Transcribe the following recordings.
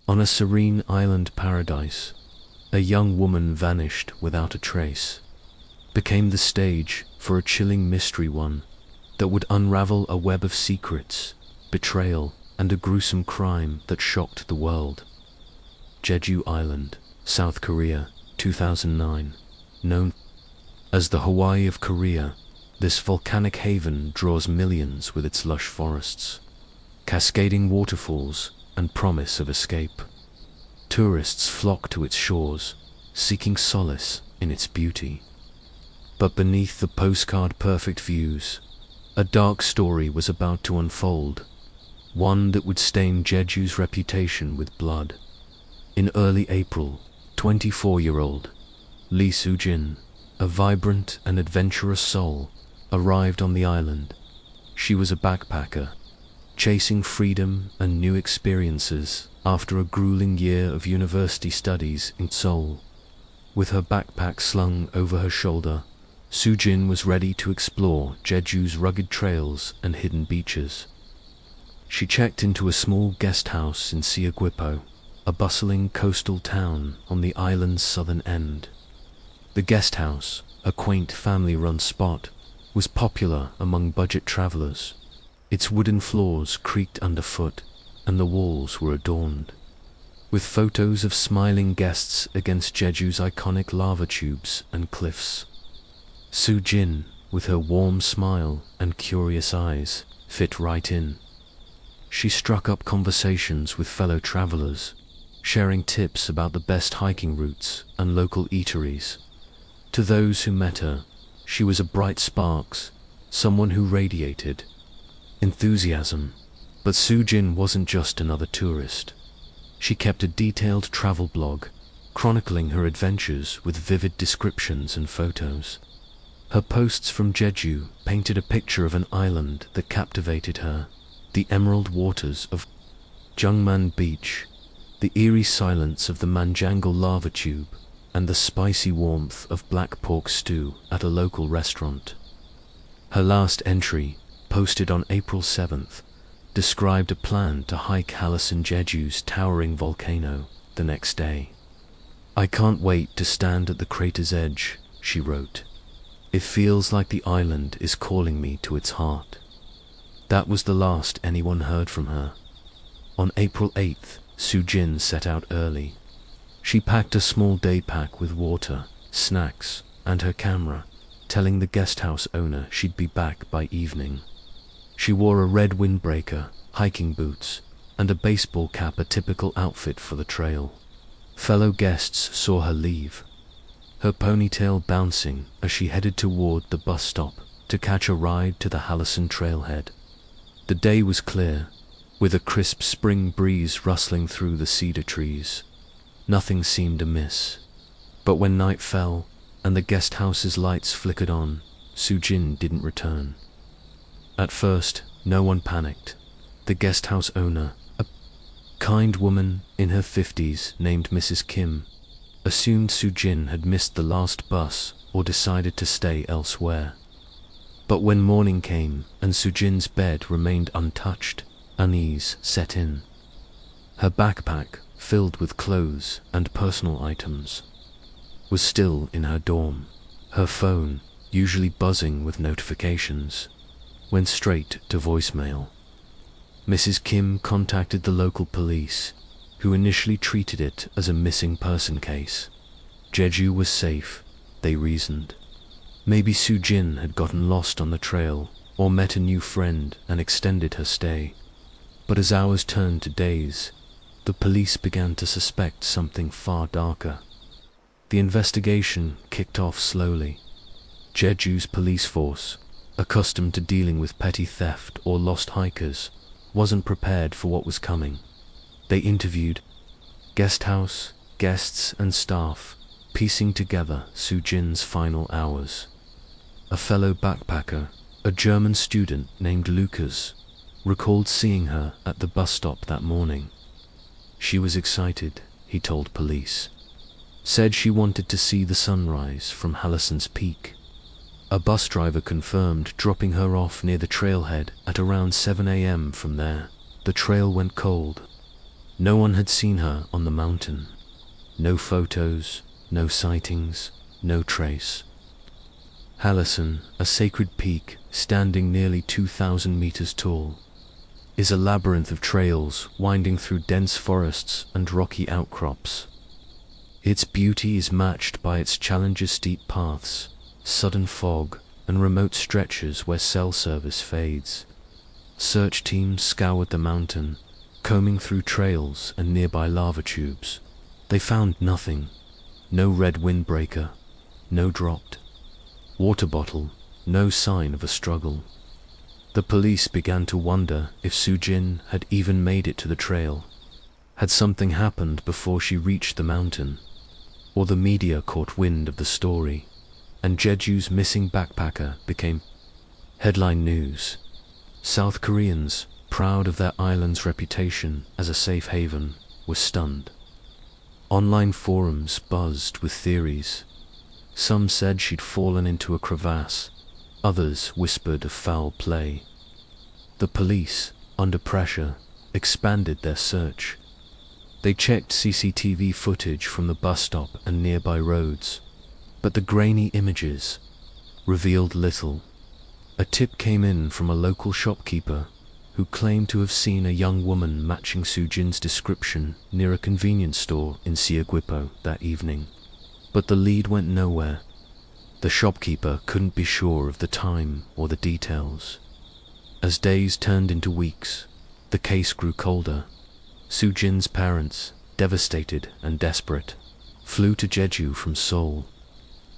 On a serene island paradise, a young woman vanished without a trace, became the stage for a chilling mystery one that would unravel a web of secrets, betrayal, and a gruesome crime that shocked the world. Jeju Island, South Korea, 2009. Known as the Hawaii of Korea, this volcanic haven draws millions with its lush forests, cascading waterfalls, and promise of escape. Tourists flock to its shores, seeking solace in its beauty. But beneath the postcard-perfect views, a dark story was about to unfold, one that would stain Jeju's reputation with blood. In early April, 24-year-old Lee Soo-jin, a vibrant and adventurous soul, arrived on the island. She was a backpacker, chasing freedom and new experiences after a grueling year of university studies in Seoul. With her backpack slung over her shoulder, Soo-jin was ready to explore Jeju's rugged trails and hidden beaches. She checked into a small guest house in Siagwipo, a bustling coastal town on the island's southern end. The guest house, a quaint family-run spot, was popular among budget travelers. Its wooden floors creaked underfoot, and the walls were adorned with photos of smiling guests against Jeju's iconic lava tubes and cliffs. Soo-jin, with her warm smile and curious eyes, fit right in. She struck up conversations with fellow travelers, sharing tips about the best hiking routes and local eateries. To those who met her, she was a bright spark, someone who radiated enthusiasm. But Soo-jin wasn't just another tourist. She kept a detailed travel blog, chronicling her adventures with vivid descriptions and photos. Her posts from Jeju painted a picture of an island that captivated her: the emerald waters of Jungman Beach, the eerie silence of the Manjangal lava tube, and the spicy warmth of black pork stew at a local restaurant. Her last entry, posted on April 7th, described a plan to hike Halasan Jeju's towering volcano the next day. "I can't wait to stand at the crater's edge," she wrote. "It feels like the island is calling me to its heart." That was the last anyone heard from her. On April 8th, Soo-jin set out early. She packed a small day pack with water, snacks, and her camera, telling the guest house owner she'd be back by evening. She wore a red windbreaker, hiking boots, and a baseball cap, a typical outfit for the trail. Fellow guests saw her leave, her ponytail bouncing as she headed toward the bus stop to catch a ride to the Halasan trailhead. The day was clear, with a crisp spring breeze rustling through the cedar trees. Nothing seemed amiss. But when night fell and the guest house's lights flickered on, Soo-jin didn't return. At first, no one panicked. The guest house owner, a kind woman in her 50s named Mrs. Kim, assumed Soo-jin had missed the last bus or decided to stay elsewhere. But when morning came and Soo-jin's bed remained untouched, unease set in. Her backpack, filled with clothes and personal items, was still in her dorm. Her phone, usually buzzing with notifications, went straight to voicemail. Mrs. Kim contacted the local police, who initially treated it as a missing person case. Jeju was safe, they reasoned. Maybe Soo-jin had gotten lost on the trail or met a new friend and extended her stay. But as hours turned to days, the police began to suspect something far darker. The investigation kicked off slowly. Jeju's police force, accustomed to dealing with petty theft or lost hikers, wasn't prepared for what was coming. They interviewed guest house, guests, and staff, piecing together Soo-jin's final hours. A fellow backpacker, a German student named Lucas, recalled seeing her at the bus stop that morning. She was excited, he told police. Said she wanted to see the sunrise from Halasan's peak. A bus driver confirmed dropping her off near the trailhead at around 7 a.m. From there, the trail went cold. No one had seen her on the mountain. No photos, no sightings, no trace. Hallison, a sacred peak standing nearly 2,000 meters tall, is a labyrinth of trails winding through dense forests and rocky outcrops. Its beauty is matched by its challenges: steep paths, sudden fog, and remote stretches where cell service fades. Search teams scoured the mountain, combing through trails and nearby lava tubes. They found nothing. No red windbreaker, no dropped water bottle, no sign of a struggle. The police began to wonder if Sujin had even made it to the trail. Had something happened before she reached the mountain? Or the media caught wind of the story, and Jeju's missing backpacker became headline news. South Koreans, proud of their island's reputation as a safe haven, were stunned. Online forums buzzed with theories. Some said she'd fallen into a crevasse. Others whispered of foul play. The police, under pressure, expanded their search. They checked CCTV footage from the bus stop and nearby roads, but the grainy images revealed little. A tip came in from a local shopkeeper who claimed to have seen a young woman matching Sujin's description near a convenience store in Siaguipo that evening. But the lead went nowhere. The shopkeeper couldn't be sure of the time or the details. As days turned into weeks, the case grew colder. Sujin's parents, devastated and desperate, flew to Jeju from Seoul.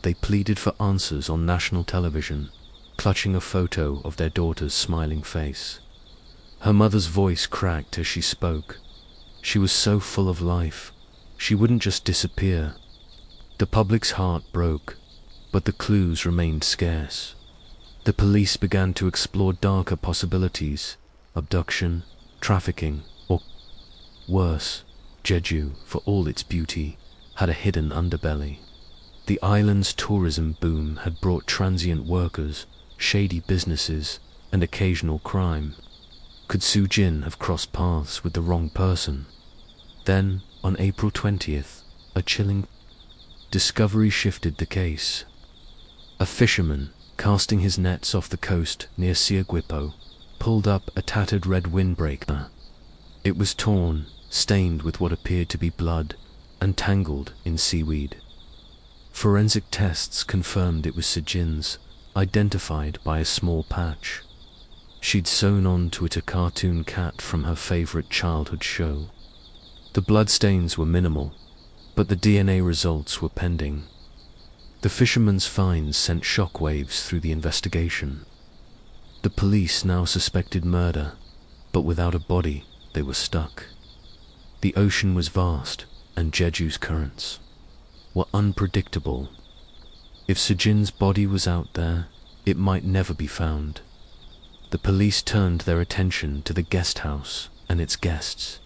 They pleaded for answers on national television, clutching a photo of their daughter's smiling face. Her mother's voice cracked as she spoke. She was so full of life. She wouldn't just disappear. The public's heart broke, but the clues remained scarce. The police began to explore darker possibilities: abduction, trafficking, or worse, Jeju, for all its beauty, had a hidden underbelly. The island's tourism boom had brought transient workers, shady businesses, and occasional crime. Could Sujin have crossed paths with the wrong person? Then, on April 20th, a chilling discovery shifted the case. A fisherman, casting his nets off the coast near Siaguipo, pulled up a tattered red windbreaker. It was torn, stained with what appeared to be blood, and tangled in seaweed. Forensic tests confirmed it was Sujin's, identified by a small patch. She'd sewn onto it a cartoon cat from her favorite childhood show. The bloodstains were minimal, but the DNA results were pending. The fisherman's finds sent shockwaves through the investigation. The police now suspected murder, but without a body, they were stuck. The ocean was vast, and Jeju's currents were unpredictable. If Sujin's body was out there, it might never be found. The police turned their attention to the guest house and its guests.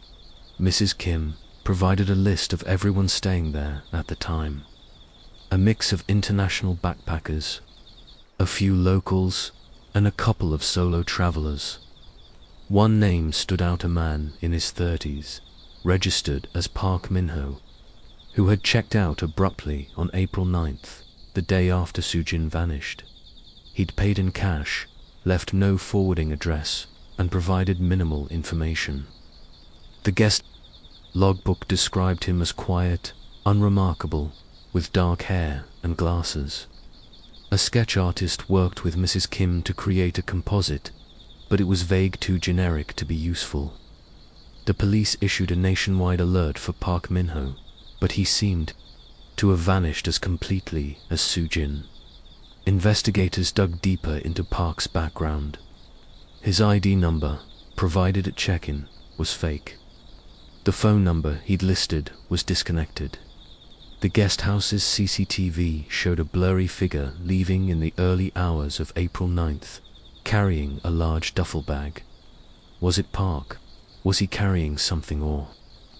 Mrs. Kim provided a list of everyone staying there at the time. A mix of international backpackers, a few locals, and a couple of solo travelers. One name stood out: a man in his 30s, registered as Park Min-ho, who had checked out abruptly on April 9th, the day after Sujin vanished. He'd paid in cash, left no forwarding address, and provided minimal information. The guest logbook described him as quiet, unremarkable, with dark hair and glasses. A sketch artist worked with Mrs. Kim to create a composite, but it was vague, too generic to be useful. The police issued a nationwide alert for Park Min-ho, but he seemed to have vanished as completely as Sujin. Investigators dug deeper into Park's background. His ID number, provided at check-in, was fake. The phone number he'd listed was disconnected. The guest house's CCTV showed a blurry figure leaving in the early hours of April 9th, carrying a large duffel bag. Was it Park? Was he carrying something or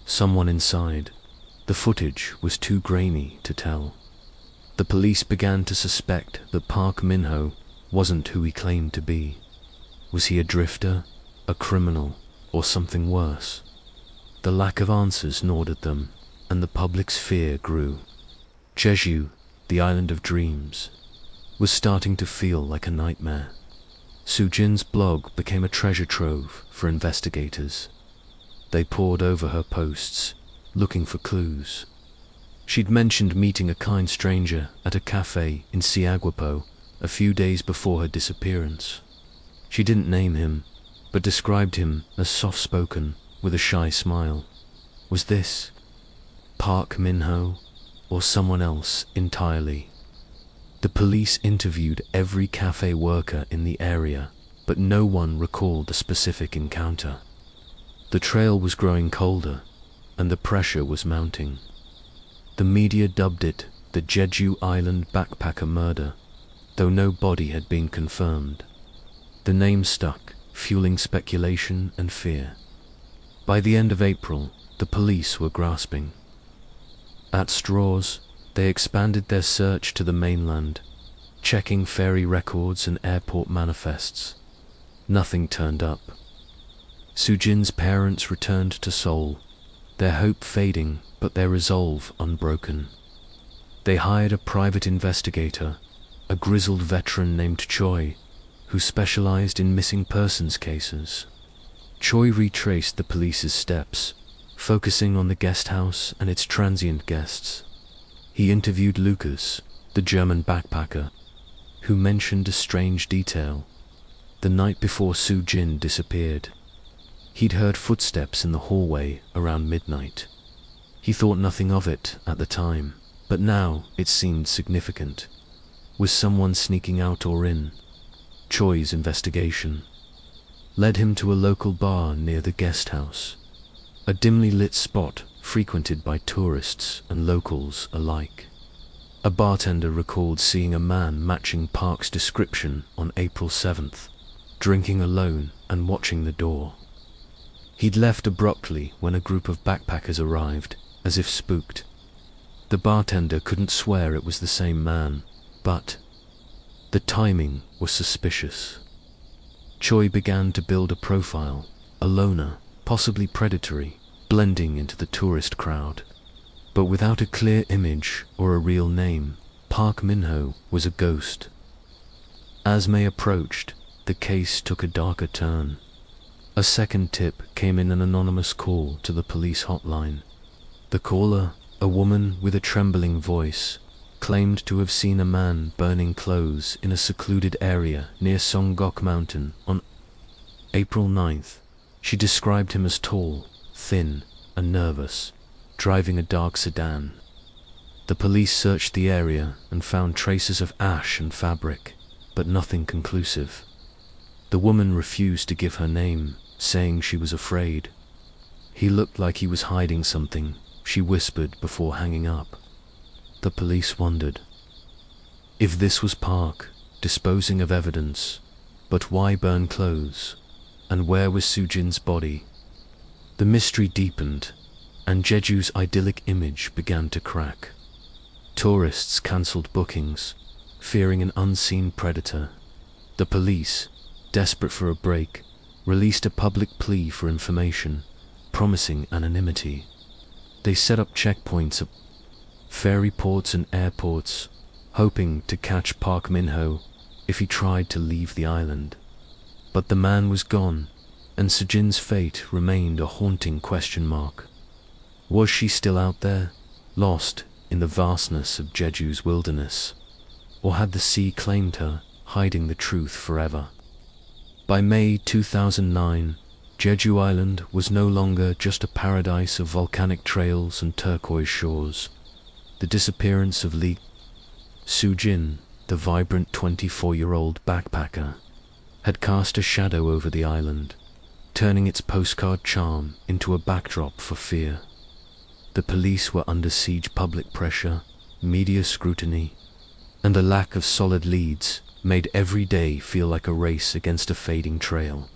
someone inside? The footage was too grainy to tell. The police began to suspect that Park Min-ho wasn't who he claimed to be. Was he a drifter, a criminal, or something worse? The lack of answers gnawed at them, and the public's fear grew. Jeju, the island of dreams, was starting to feel like a nightmare. Sujin's blog became a treasure trove for investigators. They pored over her posts, looking for clues. She'd mentioned meeting a kind stranger at a cafe in Siaguapo a few days before her disappearance. She didn't name him, but described him as soft-spoken with a shy smile. Was this Park Min-ho or someone else entirely? The police interviewed every cafe worker in the area, but no one recalled a specific encounter. The trail was growing colder, and the pressure was mounting. The media dubbed it the Jeju Island backpacker murder, though no body had been confirmed. The name stuck, fueling speculation and fear. By the end of April, the police were grasping at straws. They expanded their search to the mainland, checking ferry records and airport manifests. Nothing turned up. Sujin's parents returned to Seoul, their hope fading but their resolve unbroken. They hired a private investigator, a grizzled veteran named Choi, who specialized in missing persons cases. Choi retraced the police's steps, focusing on the guest house and its transient guests. He interviewed Lucas, the German backpacker, who mentioned a strange detail. The night before Sujin disappeared, he'd heard footsteps in the hallway around midnight. He thought nothing of it at the time, but now it seemed significant. Was someone sneaking out or in? Choi's investigation led him to a local bar near the guest house, a dimly lit spot frequented by tourists and locals alike. A bartender recalled seeing a man matching Park's description on April 7th, drinking alone and watching the door. He'd left abruptly when a group of backpackers arrived, as if spooked. The bartender couldn't swear it was the same man, but the timing was suspicious. Choi began to build a profile, a loner, possibly predatory, blending into the tourist crowd. But without a clear image or a real name, Park Min-ho was a ghost. As May approached, the case took a darker turn. A second tip came in an anonymous call to the police hotline. The caller, a woman with a trembling voice, claimed to have seen a man burning clothes in a secluded area near Songgok Mountain on April 9th. She described him as tall, thin, and nervous, driving a dark sedan. The police searched the area and found traces of ash and fabric, but nothing conclusive. The woman refused to give her name, saying she was afraid. He looked like he was hiding something, she whispered before hanging up. The police wondered if this was Park, disposing of evidence, but why burn clothes? And where was Sujin's body? The mystery deepened, and Jeju's idyllic image began to crack. Tourists cancelled bookings, fearing an unseen predator. The police, desperate for a break, released a public plea for information, promising anonymity. They set up checkpoints at ferry ports and airports, hoping to catch Park Min-ho if he tried to leave the island. But the man was gone, and Sujin's fate remained a haunting question mark. Was she still out there, lost in the vastness of Jeju's wilderness? Or had the sea claimed her, hiding the truth forever? By May 2009, Jeju Island was no longer just a paradise of volcanic trails and turquoise shores. The disappearance of Sujin, the vibrant 24-year-old backpacker, had cast a shadow over the island, turning its postcard charm into a backdrop for fear. The police were under siege. Public pressure, media scrutiny, and a lack of solid leads made every day feel like a race against a fading trail.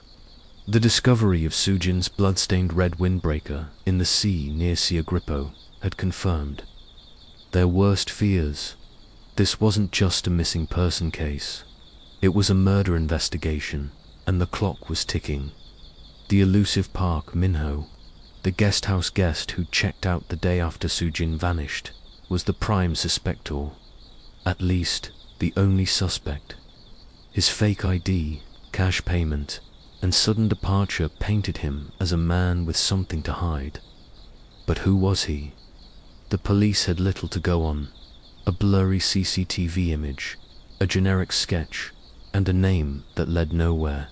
The discovery of Sujin's blood-stained red windbreaker in the sea near Siaguapo had confirmed their worst fears. This wasn't just a missing person case. It was a murder investigation, and the clock was ticking. The elusive Park Min-ho The guest house guest who checked out the day after Sujin vanished was the prime suspector, at least the only suspect. His fake ID, cash payment, and sudden departure painted him as a man with something to hide. But who was he? The police had little to go on: a blurry CCTV image, a generic sketch, and a name that led nowhere.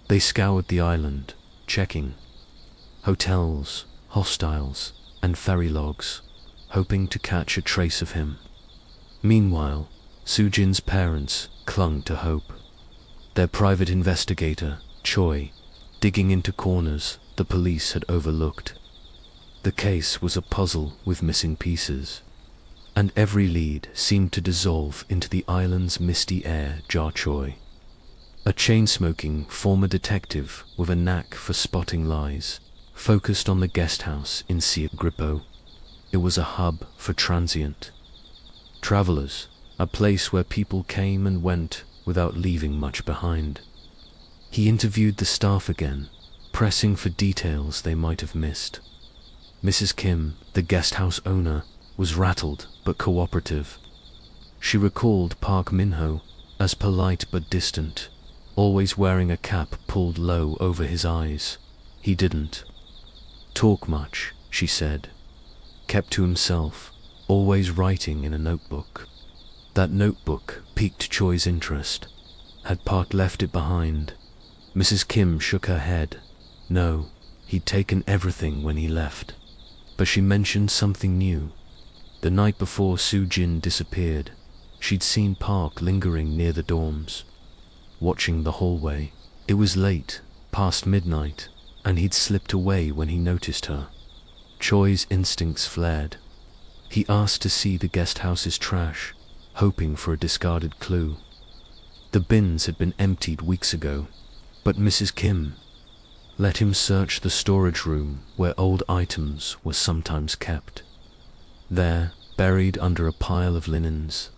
They scoured the island, checking hotels, hostels, and ferry logs, hoping to catch a trace of him. Meanwhile, Sujin's parents clung to hope. Their private investigator, Choi, digging into corners the police had overlooked. The case was a puzzle with missing pieces, and every lead seemed to dissolve into the island's misty air. Choi, a chain-smoking former detective with a knack for spotting lies, focused on the guest house in Siagripo. It was a hub for transient travelers, a place where people came and went without leaving much behind. He interviewed the staff again, pressing for details they might have missed. Mrs. Kim, the guest house owner, was rattled but cooperative. She recalled Park Min-ho as polite but distant, always wearing a cap pulled low over his eyes. He didn't talk much, she said. Kept to himself, always writing in a notebook. That notebook piqued Choi's interest. Had Park left it behind? Mrs. Kim shook her head. No, he'd taken everything when he left. But she mentioned something new. The night before Sujin disappeared, she'd seen Park lingering near the dorms, watching the hallway. It was late, past midnight, and he'd slipped away when he noticed her. Choi's instincts flared. He asked to see the guest house's trash, hoping for a discarded clue. The bins had been emptied weeks ago, but Mrs. Kim let him search the storage room where old items were sometimes kept. There, buried under a pile of linens,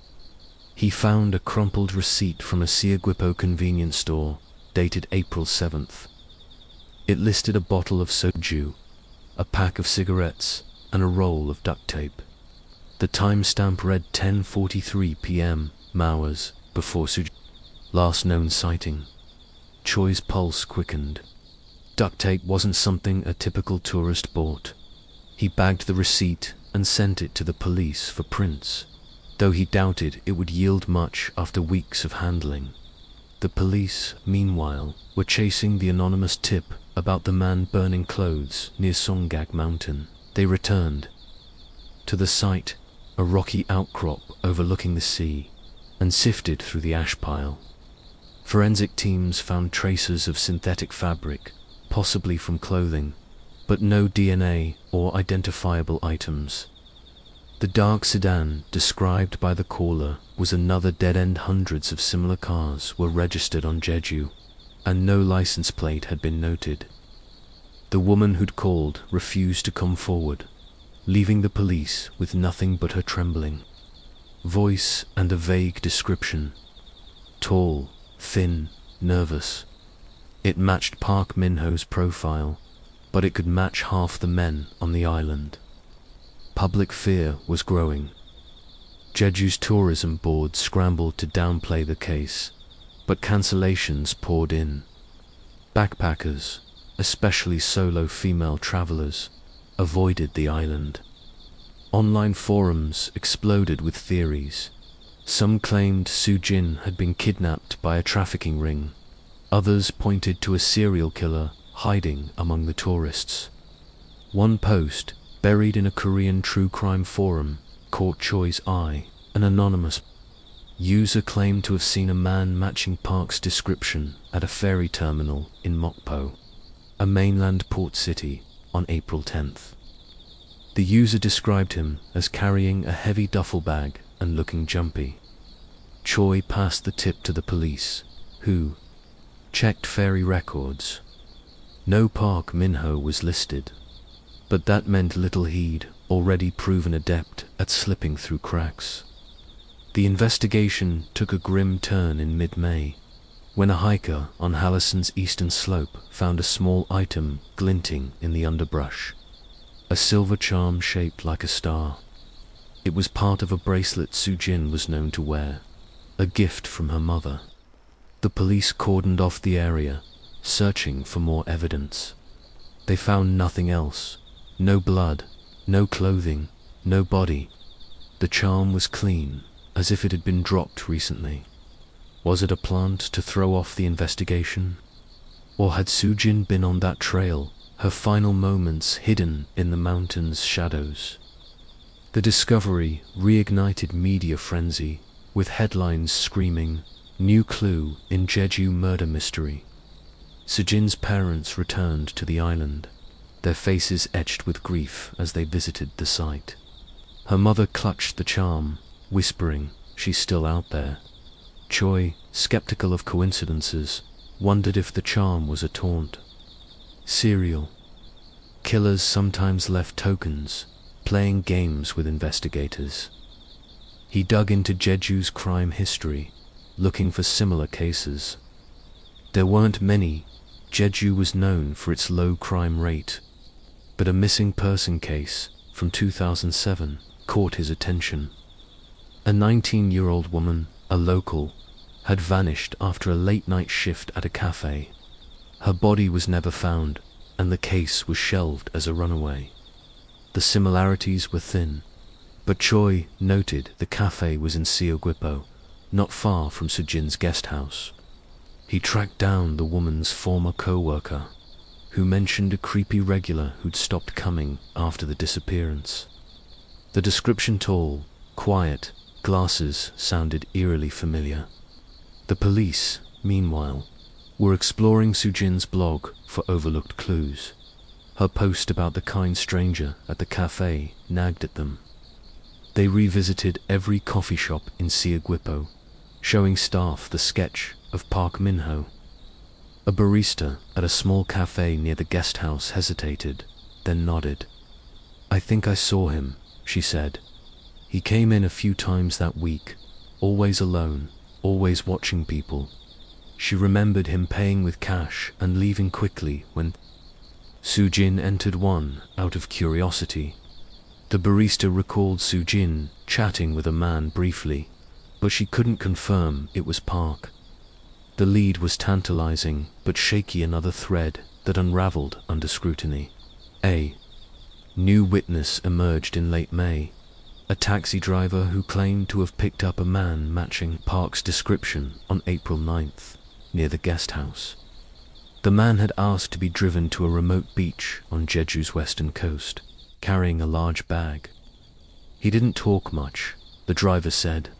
he found a crumpled receipt from a Siagripo convenience store dated April 7th. It listed a bottle of soju, a pack of cigarettes, and a roll of duct tape. The timestamp read 10:43 p.m., hours before Sujin's last known sighting. Choi's pulse quickened. Duct tape wasn't something a typical tourist bought. He bagged the receipt and sent it to the police for prints, though he doubted it would yield much after weeks of handling. The police, meanwhile, were chasing the anonymous tip about the man burning clothes near Songgak Mountain. They returned to the site, a rocky outcrop overlooking the sea, and sifted through the ash pile. Forensic teams found traces of synthetic fabric, possibly from clothing, but no DNA or identifiable items. The dark sedan described by the caller was another dead end. Hundreds of similar cars were registered on Jeju, and no license plate had been noted. The woman who'd called refused to come forward, leaving the police with nothing but her trembling voice and a vague description. Tall, thin, nervous. It matched Park Min-ho's profile, but it could match half the men on the island. Public fear was growing. Jeju's tourism board scrambled to downplay the case, but cancellations poured in. Backpackers, especially solo female travelers, avoided the island. Online forums exploded with theories. Some claimed Sujin had been kidnapped by a trafficking ring. Others pointed to a serial killer hiding among the tourists. One post, buried in a Korean true crime forum, caught Choi's eye. An anonymous user claimed to have seen a man matching Park's description at a ferry terminal in Mokpo, a mainland port city, on April 10th. The user described him as carrying a heavy duffel bag and looking jumpy. Choi passed the tip to the police, who checked ferry records. No Park Min-ho was listed, but that meant little. He'd already proven adept at slipping through cracks. The investigation took a grim turn in mid-May, when a hiker on Hallison's eastern slope found a small item glinting in the underbrush. a silver charm shaped like a star. It was part of a bracelet Sujin was known to wear, a gift from her mother. The police cordoned off the area, searching for more evidence. They found nothing else. No blood, no clothing, no body. The charm was clean, as if it had been dropped recently. Was it a plant to throw off the investigation? Or had Sujin been on that trail, her final moments hidden in the mountain's shadows? The discovery reignited media frenzy, with headlines screaming, "New clue in Jeju murder mystery." Sujin's parents returned to the island, their faces etched with grief as they visited the site. Her mother clutched the charm, whispering, "She's still out there." Choi, skeptical of coincidences, wondered if the charm was a taunt. Serial killers sometimes left tokens, playing games with investigators. He dug into Jeju's crime history, looking for similar cases. There weren't many. Jeju was known for its low crime rate, but a missing person case from 2007 caught his attention. A 19-year-old woman, a local, had vanished after a late-night shift at a cafe. Her body was never found, and the case was shelved as a runaway. The similarities were thin, but Choi noted the cafe was in Seogwipo, not far from Sujin's guest house. He tracked down the woman's former co-worker, who mentioned a creepy regular who'd stopped coming after the disappearance. The description tall, quiet, glasses sounded eerily familiar. The police, meanwhile, were exploring Sujin's blog for overlooked clues. Her post about the kind stranger at the cafe nagged at them. They revisited every coffee shop in Seogwipo, showing staff the sketch of Park Min-ho. A barista at a small cafe near the guest house hesitated, then nodded. "I think I saw him," she said. "He came in a few times that week, always alone, always watching people." She remembered him paying with cash and leaving quickly when Sujin entered one out of curiosity. The barista recalled Sujin chatting with a man briefly, but she couldn't confirm it was Park. The lead was tantalizing, but shaky, another thread that unraveled under scrutiny. A new witness emerged in late May, a taxi driver who claimed to have picked up a man matching Park's description on April 9th, near the guest house. The man had asked to be driven to a remote beach on Jeju's western coast, carrying a large bag. He didn't talk much, the driver said,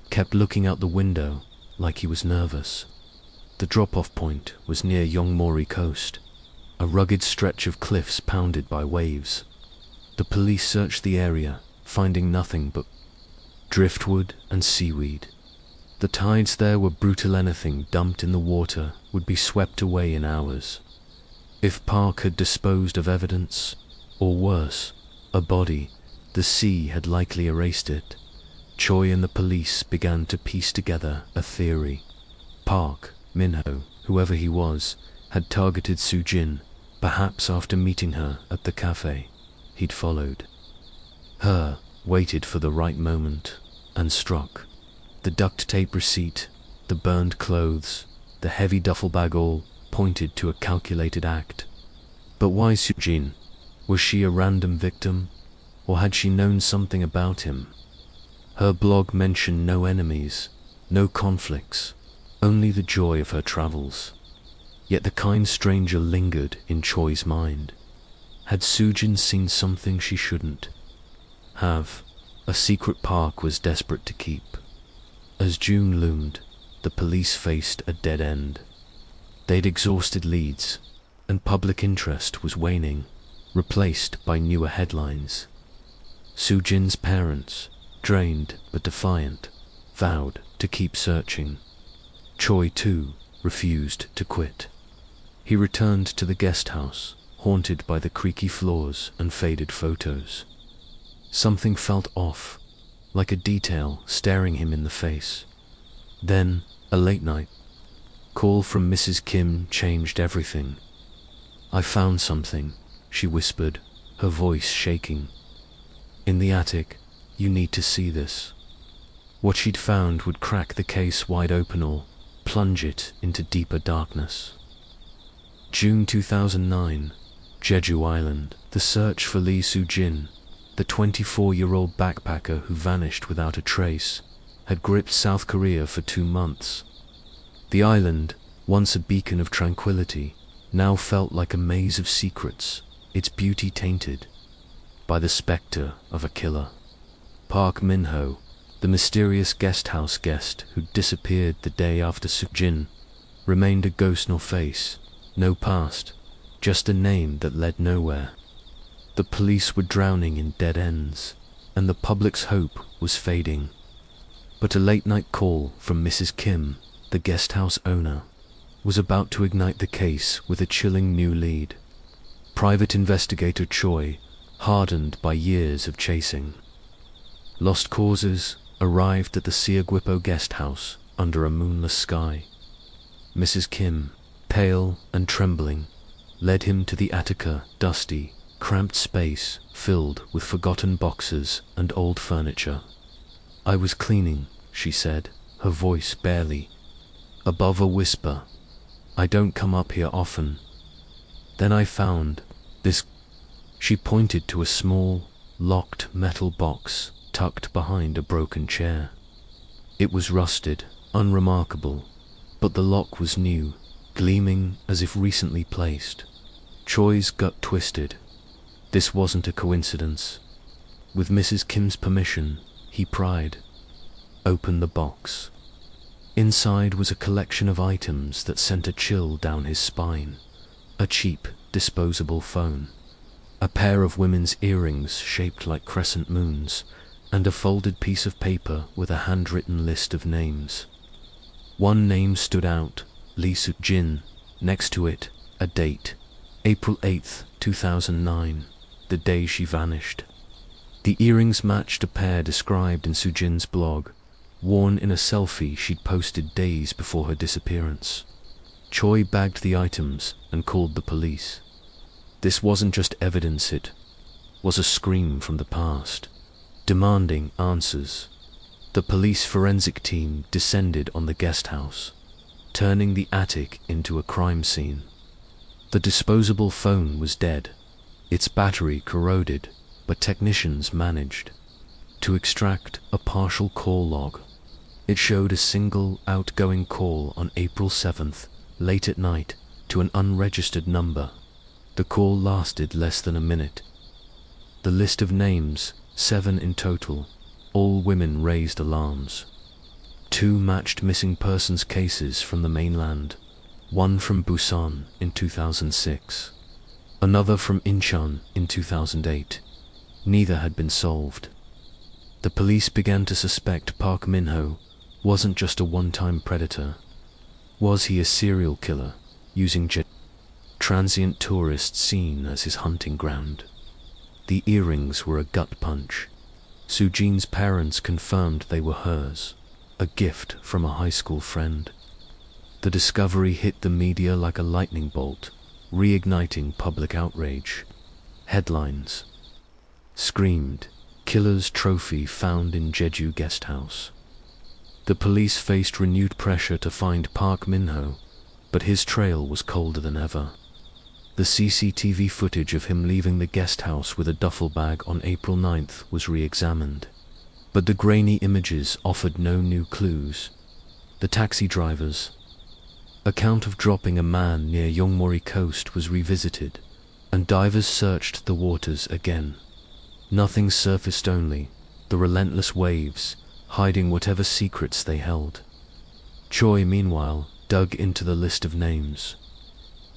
kept looking out the window like he was nervous. The drop-off point was near Yongmori Coast, a rugged stretch of cliffs pounded by waves. The police searched the area, finding nothing but driftwood and seaweed. The tides there were brutal. Anything dumped in the water would be swept away in hours. If Park had disposed of evidence, or worse, a body, the sea had likely erased it. Choi and the police began to piece together a theory. Park Min-ho, whoever he was, had targeted Sujin, perhaps after meeting her at the cafe. He'd followed her, waited for the right moment, and struck. The duct tape receipt, the burned clothes, the heavy duffel bag all pointed to a calculated act. But why Sujin? Was she a random victim, or had she known something about him? Her blog mentioned no enemies, no conflicts, only the joy of her travels. Yet the kind stranger lingered in Choi's mind. Had Sujin seen something she shouldn't have? A secret Park was desperate to keep. As June loomed, the police faced a dead end. They'd exhausted leads, and public interest was waning, replaced by newer headlines. Sujin's parents, drained but defiant, vowed to keep searching. Choi, too, refused to quit. He returned to the guest house, haunted by the creaky floors and faded photos. Something felt off, like a detail staring him in the face. Then, a late-night call from Mrs. Kim changed everything. "I found something," she whispered, her voice shaking. "In the attic, you need to see this." What she'd found would crack the case wide open or plunge it into deeper darkness. June 2009, Jeju Island. The search for Lee Soo-jin, the 24-year-old backpacker who vanished without a trace, had gripped South Korea for 2 months. The island, once a beacon of tranquility, now felt like a maze of secrets, its beauty tainted by the specter of a killer. Park Min-ho, the mysterious guest house guest who disappeared the day after Soo-jin, remained a ghost, no face, no past, just a name that led nowhere. The police were drowning in dead ends, and the public's hope was fading. But a late-night call from Mrs. Kim, the guest house owner, was about to ignite the case with a chilling new lead. Private investigator Choi, hardened by years of chasing lost causes, arrived at the Siagwipo guest house under a moonless sky. Mrs. Kim, pale and trembling, led him to the Attica, dusty, cramped space filled with forgotten boxes and old furniture. "I was cleaning," she said, her voice barely above a whisper. "I don't come up here often. Then I found this." She pointed to a small, locked metal box tucked behind a broken chair. It was rusted, unremarkable, but the lock was new, gleaming as if recently placed. Choi's gut twisted. This wasn't a coincidence. With Mrs. Kim's permission, he pried open the box. Inside was a collection of items that sent a chill down his spine. A cheap, disposable phone, a pair of women's earrings shaped like crescent moons, and a folded piece of paper with a handwritten list of names. One name stood out, Lee Soo-jin. Next to it, a date, April 8th, 2009, the day she vanished. The earrings matched a pair described in Soo-jin's blog, worn in a selfie she'd posted days before her disappearance. Choi bagged the items and called the police. This wasn't just evidence, it was a scream from the past, demanding answers. The police forensic team descended on the guest house, turning the attic into a crime scene. The disposable phone was dead, its battery corroded, but technicians managed to extract a partial call log. It showed a single outgoing call on April 7th, late at night, to an unregistered number. The call lasted less than a minute. The list of names, 7 in total, all women, raised alarms. 2 matched missing persons cases from the mainland, one from Busan in 2006, another from Incheon in 2008. Neither had been solved. The police began to suspect Park Min-ho wasn't just a one-time predator. Was he a serial killer, using transient tourists seen as his hunting ground? The earrings were a gut punch. Soo-jin's parents confirmed they were hers, a gift from a high school friend. The discovery hit the media like a lightning bolt, reigniting public outrage. Headlines screamed, "Killer's trophy found in Jeju guest house." The police faced renewed pressure to find Park Min-ho, but his trail was colder than ever. The CCTV footage of him leaving the guest house with a duffel bag on April 9th was re-examined, but the grainy images offered no new clues. The taxi driver's account of dropping a man near Yongmori coast was revisited, and divers searched the waters again. Nothing surfaced, only the relentless waves, hiding whatever secrets they held. Choi, meanwhile, dug into the list of names.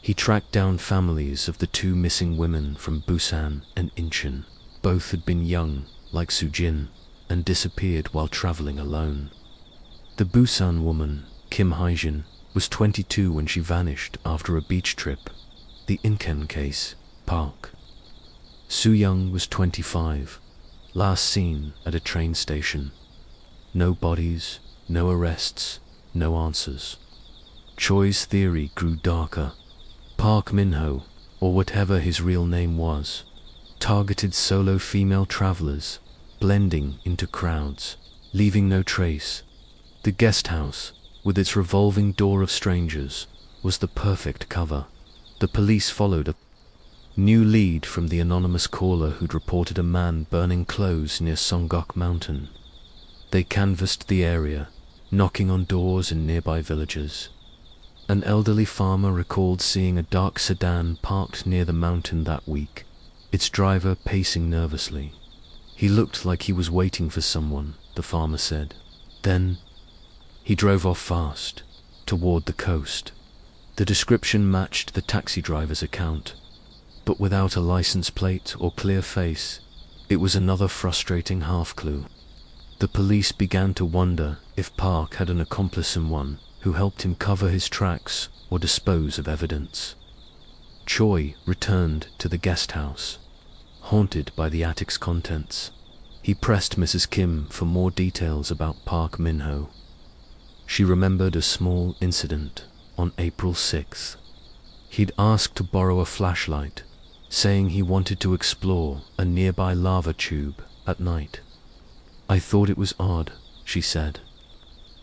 He tracked down families of the 2 missing women from Busan and Incheon. Both had been young, like Soo-jin, and disappeared while traveling alone. The Busan woman, Kim Hae-jin, was 22 when she vanished after a beach trip. The Incheon case, Park Soo-young, was 25, last seen at a train station. No bodies, no arrests, no answers. Choi's theory grew darker. Park Min-ho, or whatever his real name was targeted solo female travelers, blending into crowds, leaving no trace. The guest house, with its revolving door of strangers, was the perfect cover. The police followed a new lead from the anonymous caller who'd reported a man burning clothes near Songguk Mountain. They canvassed the area, knocking on doors in nearby villages. An elderly farmer recalled seeing a dark sedan parked near the mountain that week, its driver pacing nervously. He looked like he was waiting for someone, the farmer said. Then, he drove off fast, toward the coast. The description matched the taxi driver's account, but without a license plate or clear face, it was another frustrating half-clue. The police began to wonder if Park had an accomplice in one who helped him cover his tracks or dispose of evidence. Choi returned to the guest house, haunted by the attic's contents. He pressed Mrs. Kim for more details about Park Min-ho. She remembered a small incident on April 6th. He'd asked to borrow a flashlight, saying he wanted to explore a nearby lava tube at night. "I thought it was odd," she said.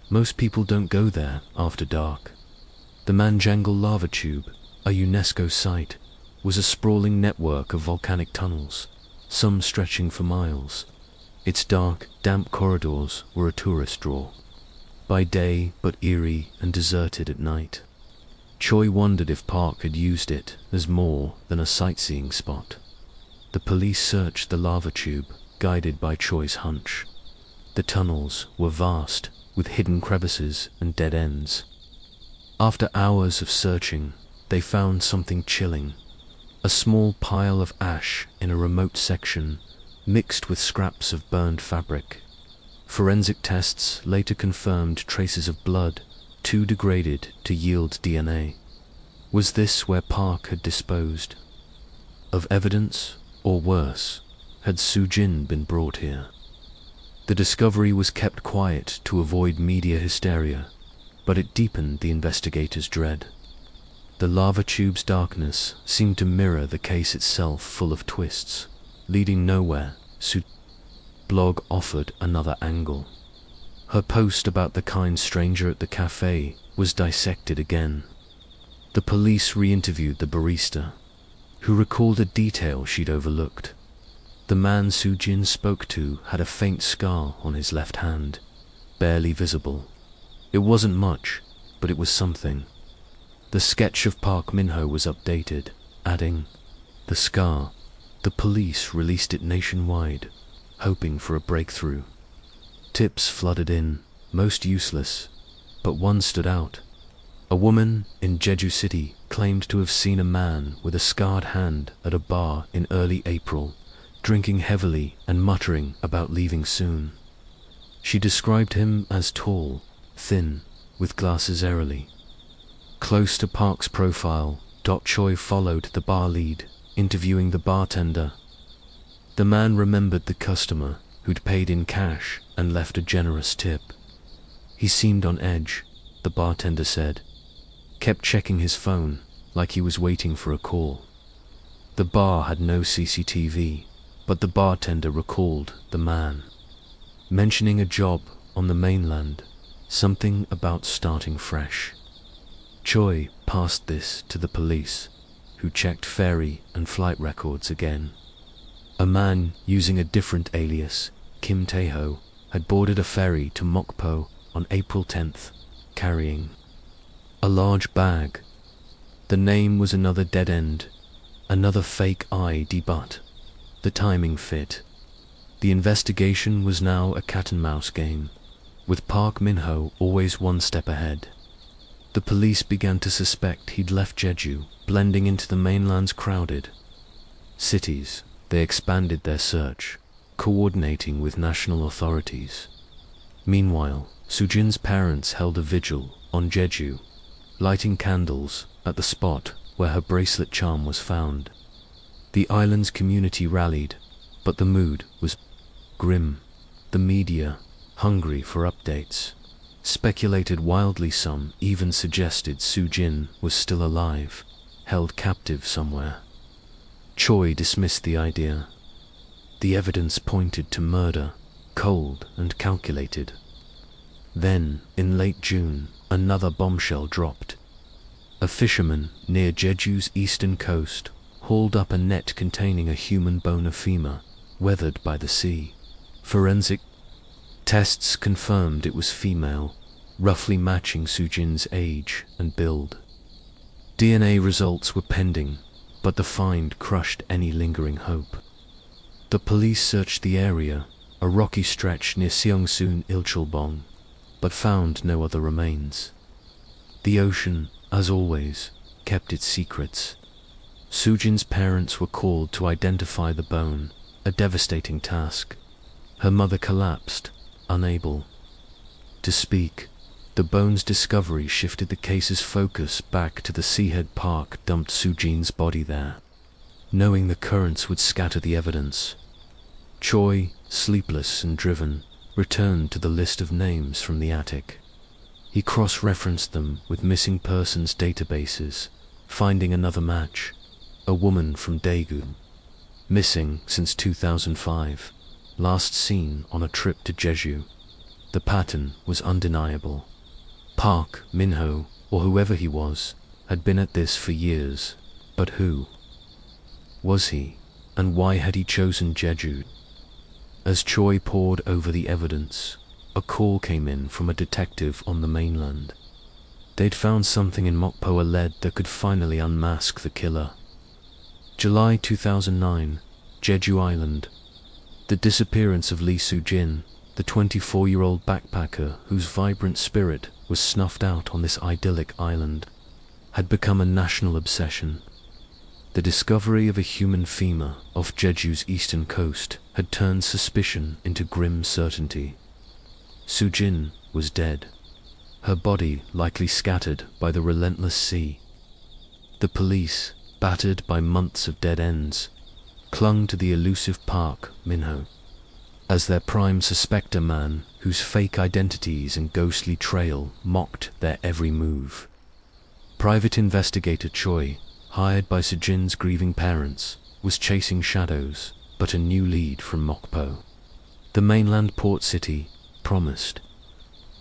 "Most people don't go there after dark." The Manjangal lava tube, a UNESCO site, was a sprawling network of volcanic tunnels, some stretching for miles. Its dark, damp corridors were a tourist draw. By day, but eerie and deserted at night. Choi wondered if Park had used it as more than a sightseeing spot. The police searched the lava tube, guided by Choi's hunch. The tunnels were vast, with hidden crevices and dead ends. After hours of searching, they found something chilling. A small pile of ash in a remote section, mixed with scraps of burned fabric. Forensic tests later confirmed traces of blood, too degraded to yield DNA. Was this where Park had disposed of evidence, or worse, had Soo-jin been brought here? The discovery was kept quiet to avoid media hysteria, but it deepened the investigators' dread. The lava tube's darkness seemed to mirror the case itself, full of twists, leading nowhere. Soo blog offered another angle. Her post about the kind stranger at the cafe was dissected again. The police re-interviewed the barista, who recalled a detail she'd overlooked. The man Soo-jin spoke to had a faint scar on his left hand, barely visible. It wasn't much, but it was something. The sketch of Park Min-ho was updated, adding, "The scar. The police released it nationwide, hoping for a breakthrough." Tips flooded in, most useless, but one stood out. A woman in Jeju City claimed to have seen a man with a scarred hand at a bar in early April, drinking heavily and muttering about leaving soon. She described him as tall, thin, with glasses airily. Close to Park's profile, Choi followed the bar lead, interviewing the bartender. The man remembered the customer who'd paid in cash and left a generous tip. He seemed on edge, the bartender said. Kept checking his phone, like he was waiting for a call. The bar had no CCTV, but the bartender recalled the man, mentioning a job on the mainland, something about starting fresh. Choi passed this to the police, who checked ferry and flight records again. A man using a different alias, Kim Tae-ho, had boarded a ferry to Mokpo on April 10th, carrying a large bag. The name was another dead end, another fake ID, but the timing fit. The investigation was now a cat-and-mouse game, with Park Min-ho always one step ahead. The police began to suspect he'd left Jeju, blending into the mainland's crowded cities. They expanded their search, coordinating with national authorities. Meanwhile, Soo-jin's parents held a vigil on Jeju, lighting candles at the spot where her bracelet charm was found. The island's community rallied, but the mood was grim. The media, hungry for updates, speculated wildly. Some even suggested Soo-jin was still alive, held captive somewhere. Choi dismissed the idea. The evidence pointed to murder, cold and calculated. Then, in late June, another bombshell dropped. A fisherman near Jeju's eastern coast hauled up a net containing a human bone of femur, weathered by the sea. Forensic tests confirmed it was female, roughly matching Sujin's age and build. DNA results were pending, but the find crushed any lingering hope. The police searched the area, a rocky stretch near Seongsun Ilchulbong, but found no other remains. The ocean, as always, kept its secrets. Sujin's parents were called to identify the bone, a devastating task. Her mother collapsed, unable to speak. The bone's discovery shifted the case's focus back to the Seahead Park dumped Sujin's body there. Knowing the currents would scatter the evidence, Choi, sleepless and driven, returned to the list of names from the attic. He cross-referenced them with missing persons databases, finding another match, a woman from Daegu. Missing since 2005, last seen on a trip to Jeju. The pattern was undeniable. Park Min-ho, or whoever he was, had been at this for years. But who was he, and why had he chosen Jeju? As Choi pored over the evidence, a call came in from a detective on the mainland. They'd found something in Mokpo lead that could finally unmask the killer. July 2009, Jeju Island. The disappearance of Lee Soo-jin, the 24-year-old backpacker whose vibrant spirit was snuffed out on this idyllic island, had become a national obsession. The discovery of a human femur off Jeju's eastern coast had turned suspicion into grim certainty. Soo-jin was dead, her body likely scattered by the relentless sea. The police, battered by months of dead ends, clung to the elusive Park Min-ho as their prime suspector man whose fake identities and ghostly trail mocked their every move. Private investigator Choi, hired by Soo-jin's grieving parents, was chasing shadows, but a new lead from Mokpo. The mainland port city promised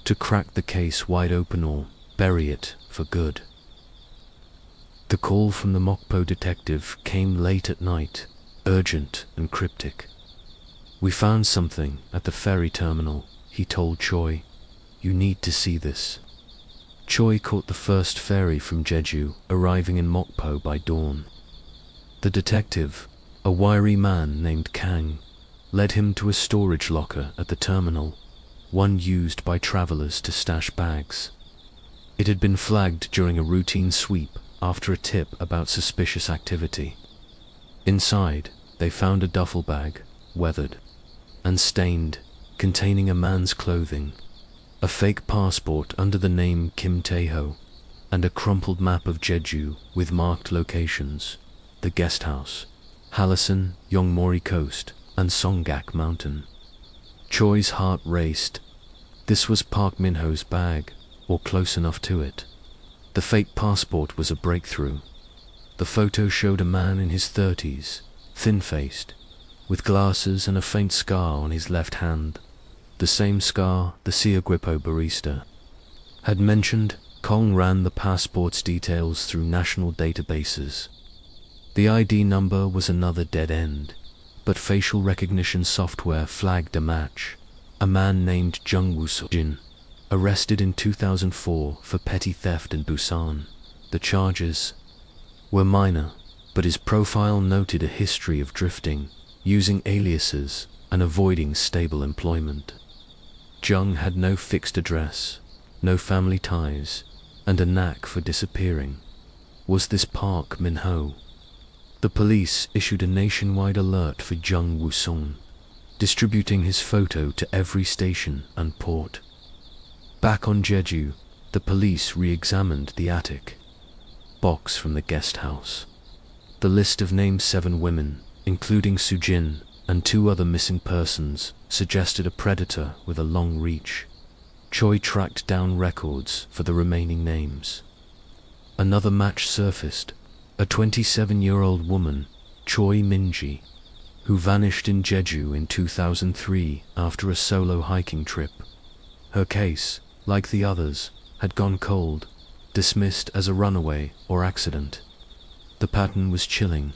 to crack the case wide open or bury it for good. The call from the Mokpo detective came late at night, urgent and cryptic. "We found something at the ferry terminal," he told Choi. "You need to see this." Choi caught the first ferry from Jeju, arriving in Mokpo by dawn. The detective, a wiry man named Kang, led him to a storage locker at the terminal, one used by travelers to stash bags. It had been flagged during a routine sweep after a tip about suspicious activity. Inside, they found a duffel bag, weathered and stained, containing a man's clothing, a fake passport under the name Kim Tae-ho, and a crumpled map of Jeju with marked locations: the guest house, Hallasan, Yongmori Coast, and Songgak Mountain. Choi's heart raced. This was Park Min-ho's bag, or close enough to it. The fake passport was a breakthrough. The photo showed a man in his 30s, thin-faced, with glasses and a faint scar on his left hand. The same scar the Siagripo barista had mentioned. Kong ran the passport's details through national databases. The ID number was another dead end, but facial recognition software flagged a match. A man named Jung Woo-jin, arrested in 2004 for petty theft in Busan. The charges were minor, but his profile noted a history of drifting, using aliases, and avoiding stable employment. Jung had no fixed address, no family ties, and a knack for disappearing. Was this Park Min-ho? The police issued a nationwide alert for Jung Woo-sung, distributing his photo to every station and port. Back on Jeju, the police re-examined the attic box from the guest house. The list of named 7 women, including Soo-jin and 2 other missing persons, suggested a predator with a long reach. Choi tracked down records for the remaining names. Another match surfaced: a 27-year-old woman Choi Minji, who vanished in Jeju in 2003 after a solo hiking trip. Her case, like the others, had gone cold, dismissed as a runaway or accident. The pattern was chilling: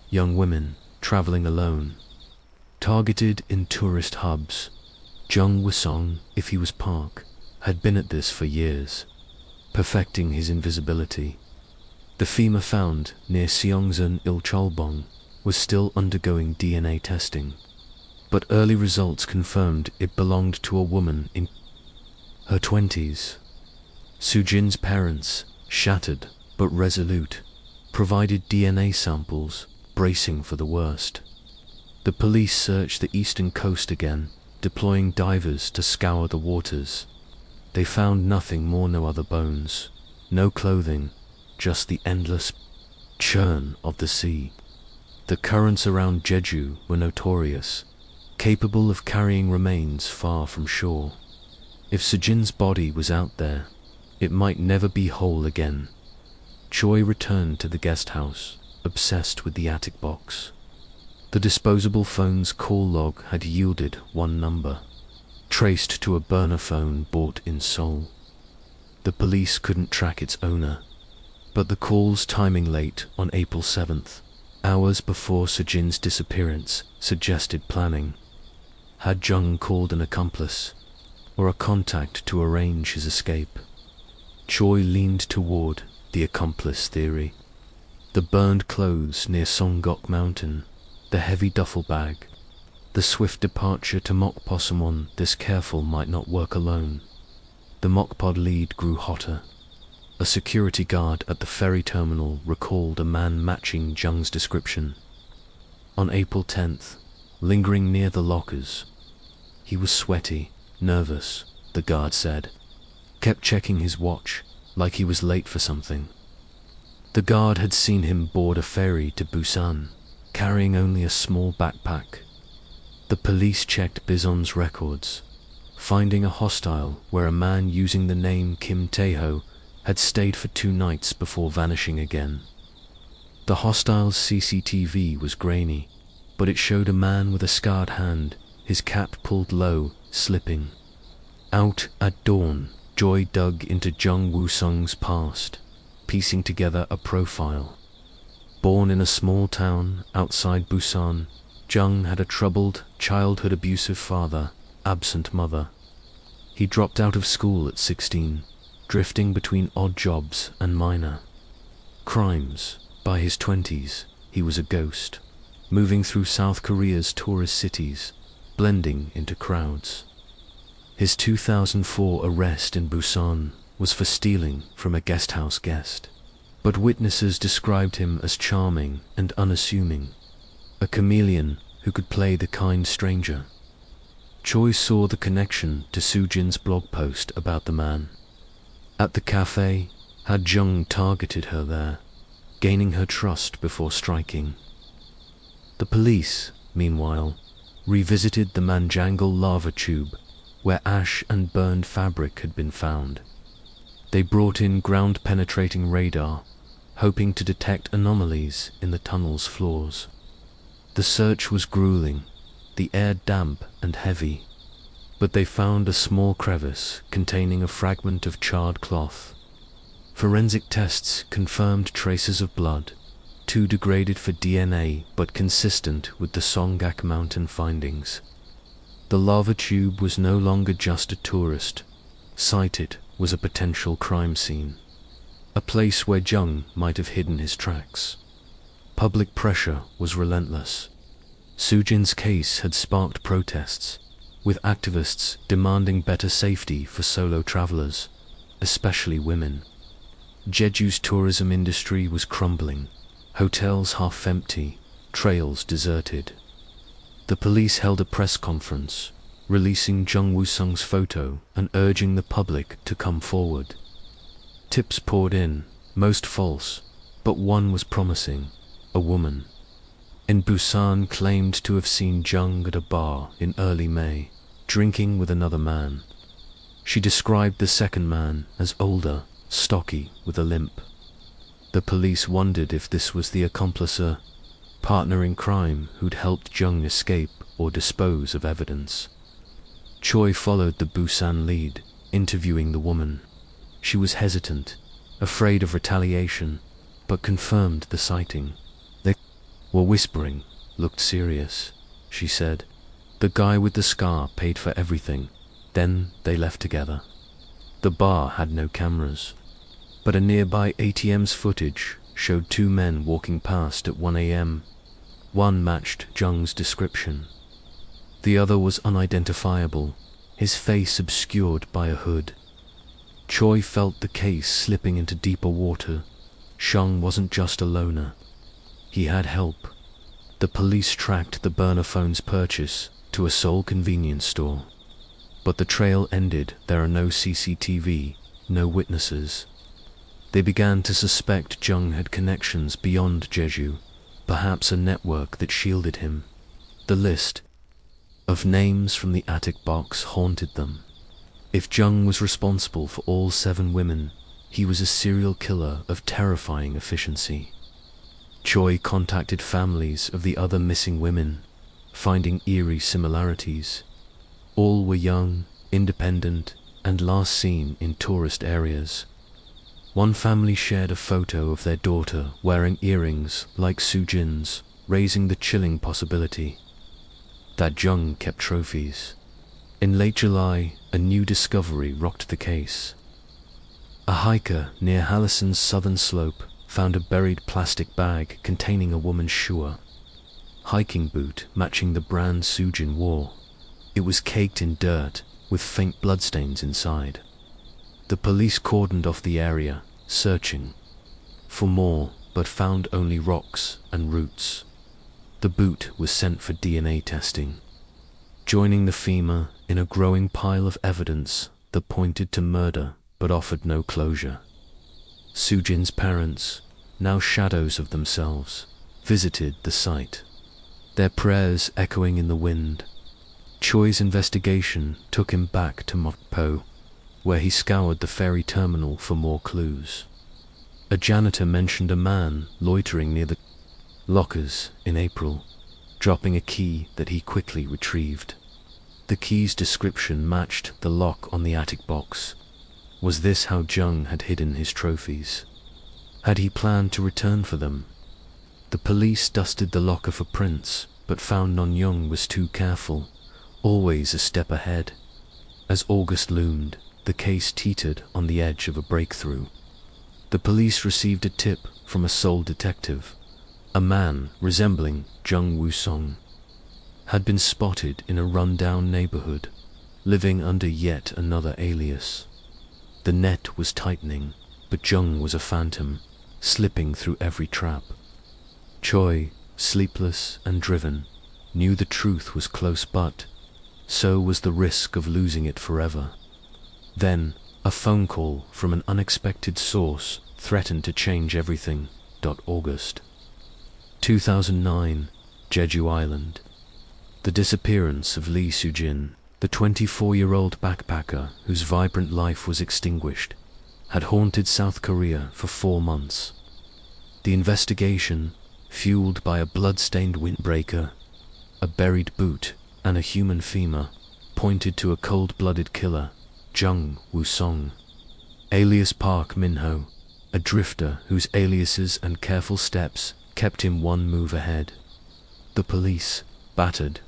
young women traveling alone, targeted in tourist hubs. Jung Woo-sung, if he was Park, had been at this for years, perfecting his invisibility. The femur found near Seongsan Ilcholbong was still undergoing DNA testing, but early results confirmed it belonged to a woman in her 20s. Sujin's parents, shattered but resolute, provided DNA samples, bracing for the worst. The police searched the eastern coast again, deploying divers to scour the waters. They found nothing more, no other bones, no clothing, just the endless churn of the sea. The currents around Jeju were notorious, capable of carrying remains far from shore. If Sujin's body was out there, it might never be whole again. Choi returned to the guest house, obsessed with the attic box. The disposable phone's call log had yielded one number, traced to a burner phone bought in Seoul. The police couldn't track its owner, but the call's timing late on April 7th, hours before Sujin's disappearance, suggested planning. Had Jung called an accomplice, or a contact to arrange his escape? Choi leaned toward the accomplice theory. The burned clothes near Songgok Mountain, the heavy duffel bag, the swift departure to Mokposamon. This careful might not work alone. The Mokpod lead grew hotter. A security guard at the ferry terminal recalled a man matching Jung's description. On April 10th, lingering near the lockers, he was sweaty, nervous, the guard said. Kept checking his watch, like he was late for something. The guard had seen him board a ferry to Busan, carrying only a small backpack. The police checked Bison's records, finding a hostel where a man using the name Kim Tae-ho had stayed for 2 nights before vanishing again. The hostel's CCTV was grainy, but it showed a man with a scarred hand, his cap pulled low, slipping. Out at dawn, Joy dug into Jung Woo-sung's past, piecing together a profile. Born in a small town outside Busan, Jung had a troubled, childhood abusive father, absent mother. He dropped out of school at 16, drifting between odd jobs and minor crimes. By his 20s, he was a ghost, moving through South Korea's tourist cities, blending into crowds. His 2004 arrest in Busan was for stealing from a guesthouse guest, but witnesses described him as charming and unassuming, a chameleon who could play the kind stranger. Choi saw the connection to Sujin's blog post about the man. At the cafe, had Jung targeted her there, gaining her trust before striking? The police, meanwhile, revisited the Manjangal lava tube, where ash and burned fabric had been found. They brought in ground-penetrating radar, hoping to detect anomalies in the tunnel's floors. The search was grueling, the air damp and heavy, but they found a small crevice containing a fragment of charred cloth. Forensic tests confirmed traces of blood, too degraded for DNA but consistent with the Songgak Mountain findings. The lava tube was no longer just a tourist site, it was a potential crime scene, a place where Jung might have hidden his tracks. Public pressure was relentless. Sujin's case had sparked protests, with activists demanding better safety for solo travelers, especially women. Jeju's tourism industry was crumbling, hotels half empty, trails deserted. The police held a press conference, releasing Jung Woo-sung's photo and urging the public to come forward. Tips poured in, most false, but one was promising: a woman in Busan claimed to have seen Jung at a bar in early May, drinking with another man. She described the second man as older, stocky, with a limp. The police wondered if this was the accomplice, partner in crime who'd helped Jung escape or dispose of evidence. Choi followed the Busan lead, interviewing the woman. She was hesitant, afraid of retaliation, but confirmed the sighting. They were whispering, looked serious, she said. The guy with the scar paid for everything. Then they left together. The bar had no cameras, but a nearby ATM's footage showed two men walking past at 1 a.m. One matched Jung's description. The other was unidentifiable, his face obscured by a hood. Choi felt the case slipping into deeper water. Jung wasn't just a loner. He had help. The police tracked the burner phone's purchase to a Seoul convenience store. But the trail ended. There are no CCTV, no witnesses. They began to suspect Jung had connections beyond Jeju, perhaps a network that shielded him. The list of names from the attic box haunted them. If Jung was responsible for all 7 women, he was a serial killer of terrifying efficiency. Choi contacted families of the other missing women, finding eerie similarities. All were young, independent, and last seen in tourist areas. One family shared a photo of their daughter wearing earrings like Soo-jin's, raising the chilling possibility that Jung kept trophies. In late July, a new discovery rocked the case. A hiker near Hallison's southern slope found a buried plastic bag containing a woman's shuwa hiking boot matching the brand Soo-jin wore. It was caked in dirt, with faint bloodstains inside. The police cordoned off the area, searching for more, but found only rocks and roots. The boot was sent for DNA testing, joining the femur in a growing pile of evidence that pointed to murder but offered no closure. Soo-jin's parents, now shadows of themselves, visited the site, their prayers echoing in the wind. Choi's investigation took him back to Mokpo, where he scoured the ferry terminal for more clues. A janitor mentioned a man loitering near the lockers in April, dropping a key that he quickly retrieved. The key's description matched the lock on the attic box. Was this how Jung had hidden his trophies? Had he planned to return for them? The police dusted the locker for prints, but found Non-young was too careful, always a step ahead. As August loomed, the case teetered on the edge of a breakthrough. The police received a tip from a Seoul detective. A man resembling Jung Woo-sung had been spotted in a run-down neighborhood, living under yet another alias. The net was tightening, but Jung was a phantom, slipping through every trap. Choi, sleepless and driven, knew the truth was close, but so was the risk of losing it forever. Then, a phone call from an unexpected source threatened to change everything. August 2009, Jeju Island. The disappearance of Lee Soo-jin, the 24-year-old backpacker whose vibrant life was extinguished, had haunted South Korea for 4 months. The investigation, fueled by a blood-stained windbreaker, a buried boot, and a human femur, pointed to a cold-blooded killer, Jung Woo-sung, alias Park Min-ho, a drifter whose aliases and careful steps kept him one move ahead. The police, battered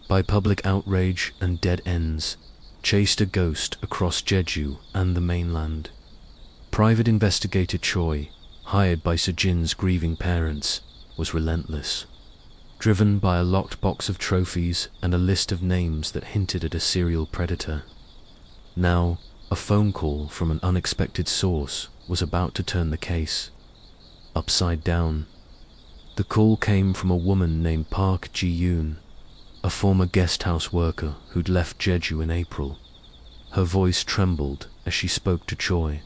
by public outrage and dead ends, chased a ghost across Jeju and the mainland. Private investigator Choi, hired by Soo-jin's grieving parents, was relentless. Driven by a locked box of trophies and a list of names that hinted at a serial predator. Now, a phone call from an unexpected source was about to turn the case upside down. The call came from a woman named Park Ji-yoon, a former guest house worker who'd left Jeju in April. Her voice trembled as she spoke to Choi.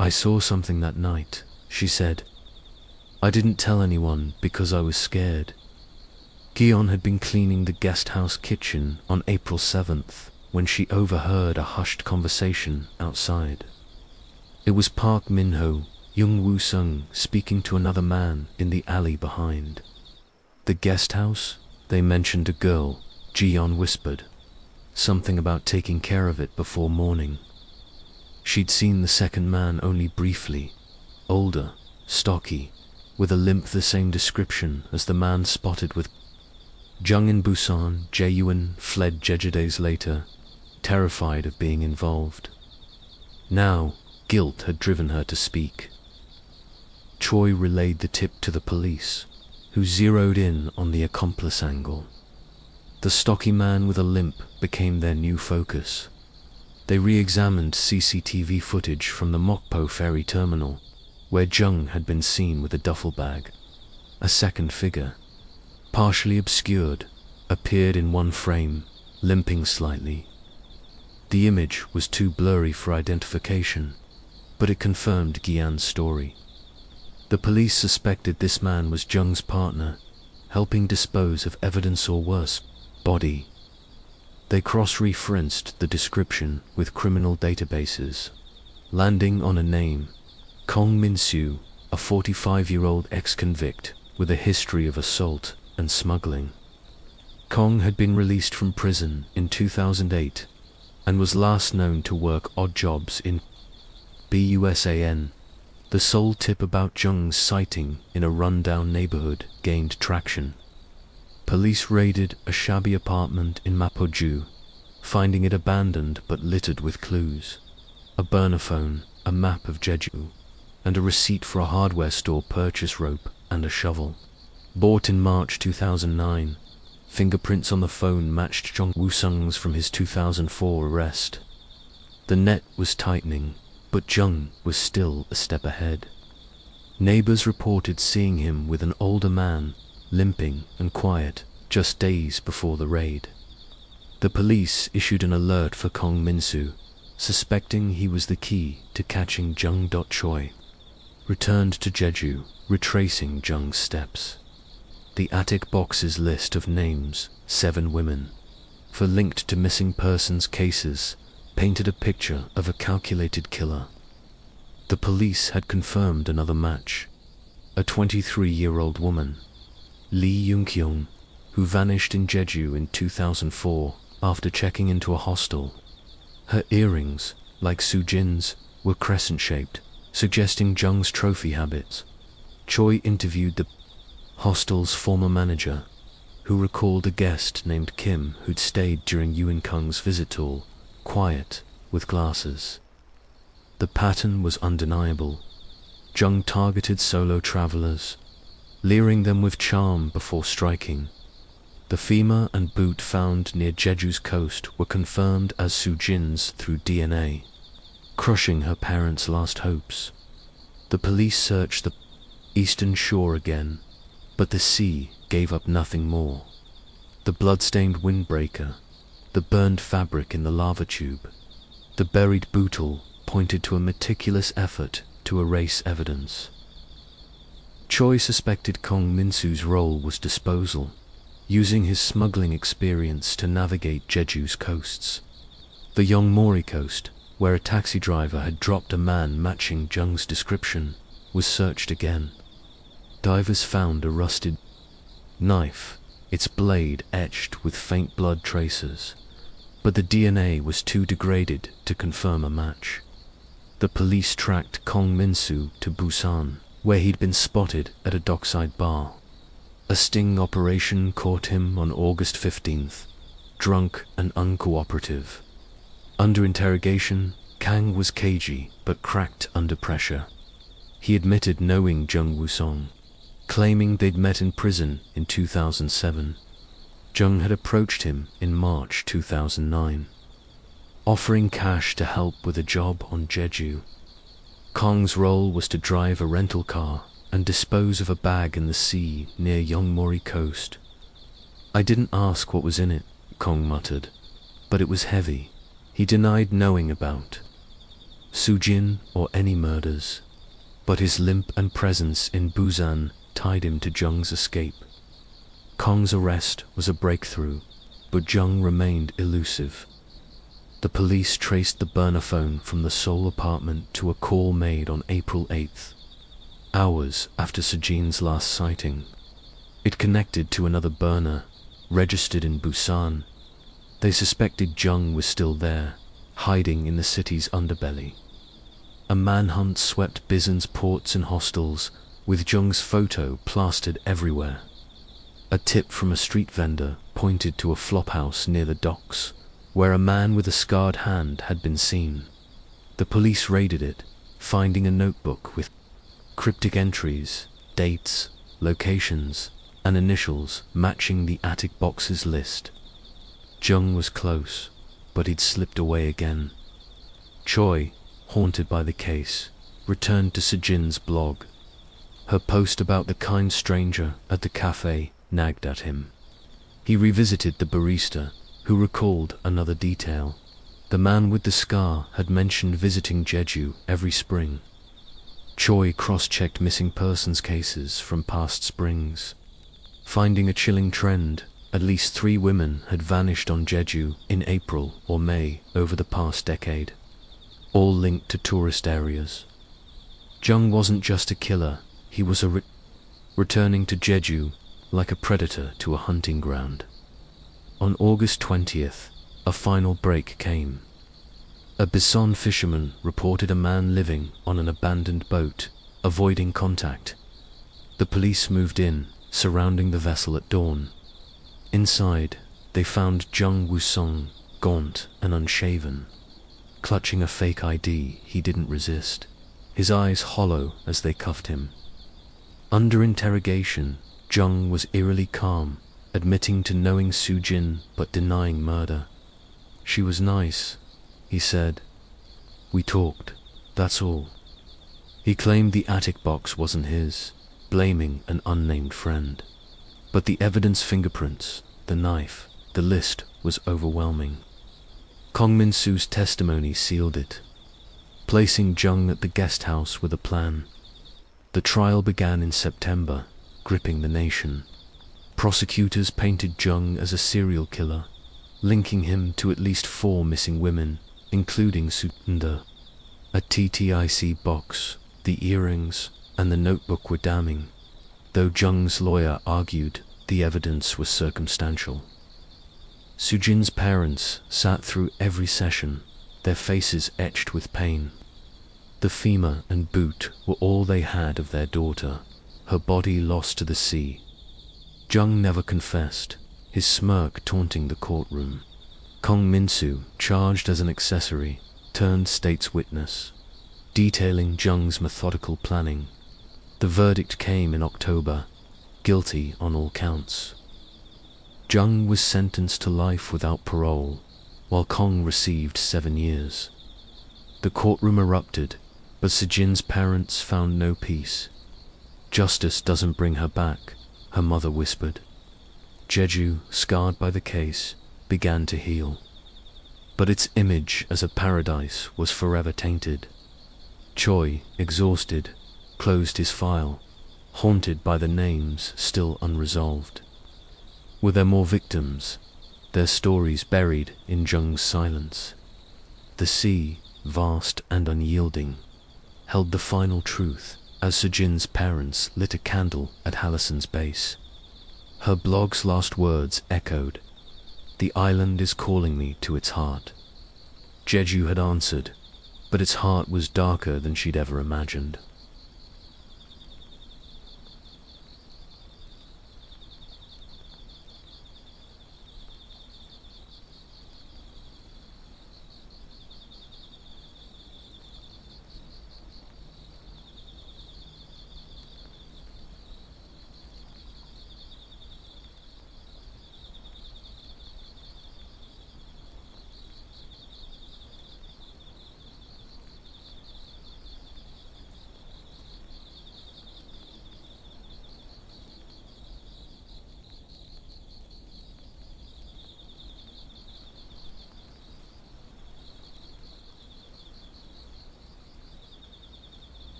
"I saw something that night," she said. "I didn't tell anyone because I was scared." Gion had been cleaning the guest house kitchen on April 7th when she overheard a hushed conversation outside. It was Park Min-ho, Jung Woo-sung, speaking to another man in the alley behind. The guest house? They mentioned a girl, Jiyeon whispered. Something about taking care of it before morning. She'd seen the second man only briefly. Older, stocky, with a limp the same description as the man spotted with Jung in Busan. Jae-yoon fled Jeju days later, terrified of being involved. Now, guilt had driven her to speak. Choi relayed the tip to the police, who zeroed in on the accomplice angle. The stocky man with a limp became their new focus. They re-examined CCTV footage from the Mokpo ferry terminal, where Jung had been seen with a duffel bag. A second figure, partially obscured, appeared in one frame, limping slightly. The image was too blurry for identification, but it confirmed Gyan's story. The police suspected this man was Jung's partner, helping dispose of evidence or worse, body. They cross-referenced the description with criminal databases, landing on a name, Kong Min-soo, a 45-year-old ex-convict with a history of assault and smuggling. Kong had been released from prison in 2008 and was last known to work odd jobs in Busan. The sole tip about Jung's sighting in a run-down neighborhood gained traction. Police raided a shabby apartment in Mapoju, finding it abandoned but littered with clues. A burner phone, a map of Jeju, and a receipt for a hardware store purchase rope and a shovel. Bought in March 2009, fingerprints on the phone matched Jung Woo-sung's from his 2004 arrest. The net was tightening, but Jung was still a step ahead. Neighbors reported seeing him with an older man, limping and quiet, just days before the raid. The police issued an alert for Kong Min-soo, suspecting he was the key to catching Jung Choi. Returned to Jeju, retracing Jung's steps. The attic box's list of names, 7 women, for linked to missing persons cases, painted a picture of a calculated killer. The police had confirmed another match, a 23-year-old woman, Lee Young-kyung, who vanished in Jeju in 2004 after checking into a hostel. Her earrings, like Soo-jin's, were crescent-shaped, suggesting Jung's trophy habits. Choi interviewed the hostel's former manager, who recalled a guest named Kim who'd stayed during Eun-kung's visit tour, quiet, with glasses. The pattern was undeniable. Jung targeted solo travelers, leering them with charm before striking. The femur and boot found near Jeju's coast were confirmed as Soo-jin's through DNA, crushing her parents' last hopes. The police searched the eastern shore again, but the sea gave up nothing more. The blood-stained windbreaker, the burned fabric in the lava tube, the buried bootle pointed to a meticulous effort to erase evidence. Choi suspected Kong Min-soo's role was disposal, using his smuggling experience to navigate Jeju's coasts. The Yongmori coast, where a taxi driver had dropped a man matching Jung's description, was searched again. Divers found a rusted knife, its blade etched with faint blood traces, but the DNA was too degraded to confirm a match. The police tracked Kong Min-soo to Busan, where he'd been spotted at a dockside bar. A sting operation caught him on August 15th, drunk and uncooperative. Under interrogation, Kang was cagey but cracked under pressure. He admitted knowing Jung Woo-sung, claiming they'd met in prison in 2007. Jung had approached him in March 2009, offering cash to help with a job on Jeju. Kong's role was to drive a rental car and dispose of a bag in the sea near Yongmori coast. "I didn't ask what was in it," Kong muttered, "but it was heavy." He denied knowing about Soo-jin or any murders, but his limp and presence in Busan tied him to Jung's escape. Kong's arrest was a breakthrough, but Jung remained elusive. The police traced the burner phone from the Seoul apartment to a call made on April 8th, hours after Soo-jin's last sighting. It connected to another burner, registered in Busan. They suspected Jung was still there, hiding in the city's underbelly. A manhunt swept Bisan's ports and hostels, with Jung's photo plastered everywhere. A tip from a street vendor pointed to a flophouse near the docks, where a man with a scarred hand had been seen. The police raided it, finding a notebook with cryptic entries, dates, locations, and initials matching the attic box's list. Jung was close, but he'd slipped away again. Choi, haunted by the case, returned to Sejin's blog. Her post about the kind stranger at the cafe nagged at him. He revisited the barista, who recalled another detail. The man with the scar had mentioned visiting Jeju every spring. Choi cross-checked missing persons cases from past springs, finding a chilling trend. At least 3 women had vanished on Jeju in April or May over the past decade, all linked to tourist areas. Jung wasn't just a killer, he was returning to Jeju like a predator to a hunting ground. On August 20th, a final break came. A Bisan fisherman reported a man living on an abandoned boat, avoiding contact. The police moved in, surrounding the vessel at dawn. Inside, they found Jung Woo-sung, gaunt and unshaven. Clutching a fake ID, he didn't resist, his eyes hollow as they cuffed him. Under interrogation, Jung was eerily calm, admitting to knowing Soo-jin but denying murder. "She was nice," he said. "We talked, that's all." He claimed the attic box wasn't his, blaming an unnamed friend. But the evidence, fingerprints, the knife, the list was overwhelming. Kong Min-soo's testimony sealed it, placing Jung at the guest house with a plan. The trial began in September, gripping the nation. Prosecutors painted Jung as a serial killer, linking him to at least 4 missing women, including Soo-jin. A TTIC box, the earrings, and the notebook were damning, though Jung's lawyer argued the evidence was circumstantial. Soo-jin's parents sat through every session, their faces etched with pain. The femur and boot were all they had of their daughter, her body lost to the sea. Jung never confessed, his smirk taunting the courtroom. Kong Min-soo, charged as an accessory, turned state's witness, detailing Jung's methodical planning. The verdict came in October, guilty on all counts. Jung was sentenced to life without parole, while Kong received 7 years. The courtroom erupted, but Sejin's parents found no peace. "Justice doesn't bring her back," her mother whispered. Jeju, scarred by the case, began to heal. But its image as a paradise was forever tainted. Choi, exhausted, closed his file, haunted by the names still unresolved. Were there more victims, their stories buried in Jung's silence? The sea, vast and unyielding, held the final truth as Sejin's parents lit a candle at Hallison's base. Her blog's last words echoed, "The island is calling me to its heart." Jeju had answered, but its heart was darker than she'd ever imagined.